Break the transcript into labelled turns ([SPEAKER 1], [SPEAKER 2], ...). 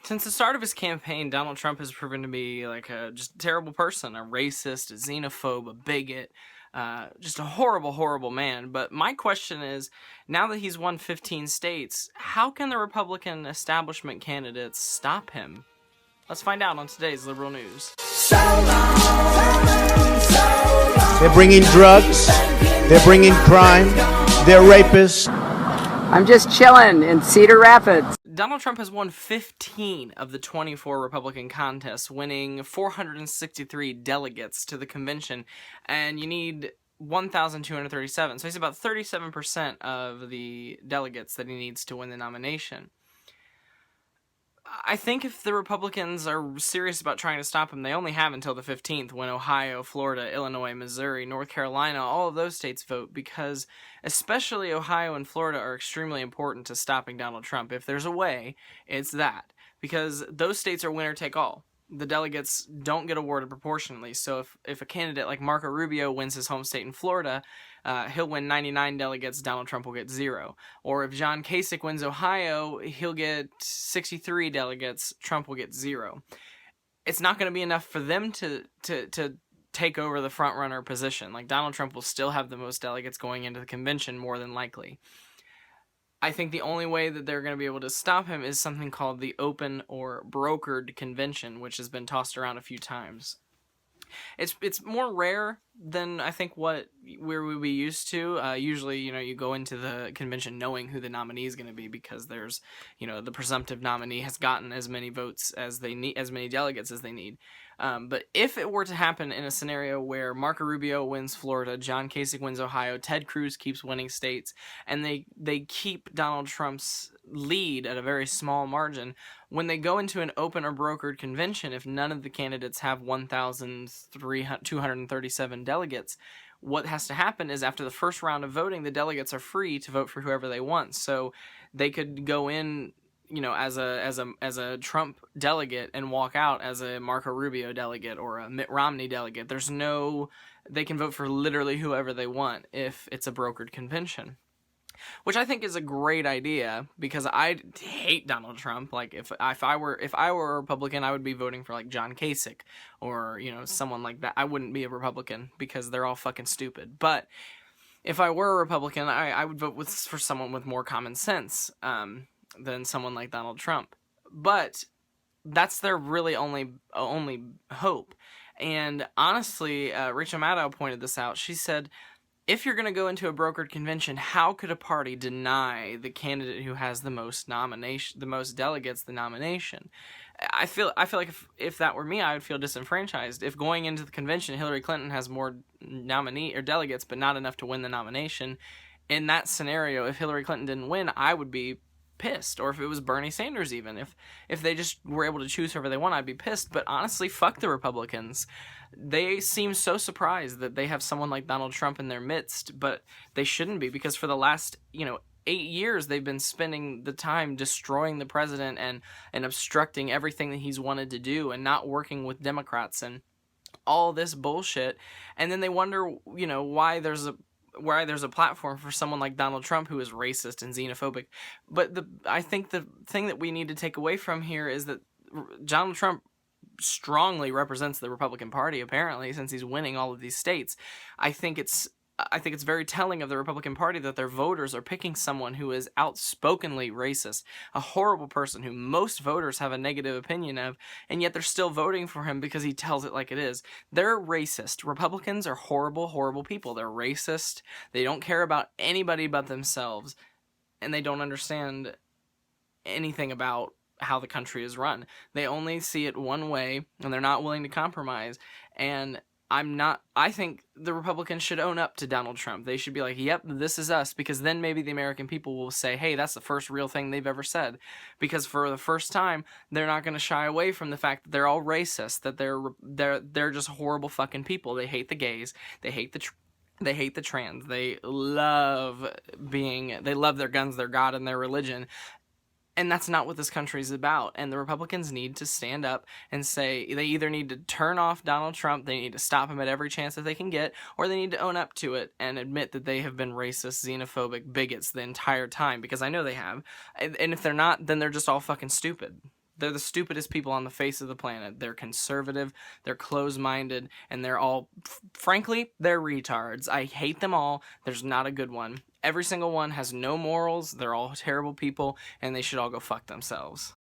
[SPEAKER 1] Since the start of his campaign, Donald Trump has proven to be like a just terrible person, a racist, a xenophobe, a bigot, just a horrible, horrible man. But my question is, now that he's won 15 states, how can the Republican establishment candidates stop him? Let's find out on today's Liberal News.
[SPEAKER 2] They're bringing drugs, they're bringing crime, they're rapists.
[SPEAKER 3] I'm just chilling in Cedar Rapids.
[SPEAKER 1] Donald Trump has won 15 of the 24 Republican contests, winning 463 delegates to the convention, and you need 1,237. So he's about 37% of the delegates that he needs to win the nomination. I think if the Republicans are serious about trying to stop him, they only have until the 15th when Ohio, Florida, Illinois, Missouri, North Carolina, all of those states vote, because especially Ohio and Florida are extremely important to stopping Donald Trump. If there's a way, it's that, because those states are winner take all. The delegates don't get awarded proportionally. So if a candidate like Marco Rubio wins his home state in Florida, he'll win 99 delegates, Donald Trump will get 0. Or if John Kasich wins Ohio, he'll get 63 delegates, Trump will get 0. It's not going to be enough for them to take over the front-runner position. Like, Donald Trump will still have the most delegates going into the convention, more than likely. I think the only way that they're going to be able to stop him is something called the open or brokered convention, which has been tossed around a few times. It's more rare than I think what we would be used to. Usually, you go into the convention knowing who the nominee is going to be, because there's, the presumptive nominee has gotten as many votes as they need, as many delegates as they need. But if it were to happen in a scenario where Marco Rubio wins Florida, John Kasich wins Ohio, Ted Cruz keeps winning states, and they keep Donald Trump's lead at a very small margin, when they go into an open or brokered convention, if none of the candidates have 1,237 delegates, what has to happen is after the first round of voting, the delegates are free to vote for whoever they want. So they could go in, as a Trump delegate and walk out as a Marco Rubio delegate or a Mitt Romney delegate. They can vote for literally whoever they want if it's a brokered convention, which I think is a great idea, because I hate Donald Trump. Like, if I were a Republican, I would be voting for like John Kasich or someone like that. I wouldn't be a Republican because they're all fucking stupid. But if I were a Republican, I would vote for someone with more common sense than someone like Donald Trump. But that's their really only hope. And honestly, Rachel Maddow pointed this out. She said, if you're going to go into a brokered convention, how could a party deny the candidate who has the most delegates the nomination? I feel like if that were me, I would feel disenfranchised. If going into the convention, Hillary Clinton has more nominee or delegates, but not enough to win the nomination, in that scenario, if Hillary Clinton didn't win, I would be pissed. Or if it was Bernie Sanders, even if they just were able to choose whoever they want, I'd be pissed. But honestly, fuck the Republicans. They seem so surprised that they have someone like Donald Trump in their midst, but they shouldn't be, because for the last 8 years they've been spending the time destroying the president and obstructing everything that he's wanted to do and not working with Democrats and all this bullshit. And then they wonder why there's a platform for someone like Donald Trump, who is racist and xenophobic. But I think the thing that we need to take away from here is that Donald Trump strongly represents the Republican Party, apparently, since he's winning all of these states. I think it's very telling of the Republican Party that their voters are picking someone who is outspokenly racist, a horrible person who most voters have a negative opinion of, and yet they're still voting for him because he tells it like it is. They're racist. Republicans are horrible, horrible people. They're racist. They don't care about anybody but themselves, and they don't understand anything about how the country is run. They only see it one way, and they're not willing to compromise. And I think the Republicans should own up to Donald Trump. They should be like, yep, this is us, because then maybe the American people will say, hey, that's the first real thing they've ever said. Because for the first time, they're not going to shy away from the fact that they're all racist, that they're just horrible fucking people. They hate the gays. They hate the trans. They love their guns, their God, and their religion. And that's not what this country is about. And the Republicans need to stand up and say they either need to turn off Donald Trump, they need to stop him at every chance that they can get, or they need to own up to it and admit that they have been racist, xenophobic bigots the entire time, because I know they have. And if they're not, then they're just all fucking stupid. They're the stupidest people on the face of the planet. They're conservative, they're closed-minded, and they're all, frankly, they're retards. I hate them all. There's not a good one. Every single one has no morals. They're all terrible people, and they should all go fuck themselves.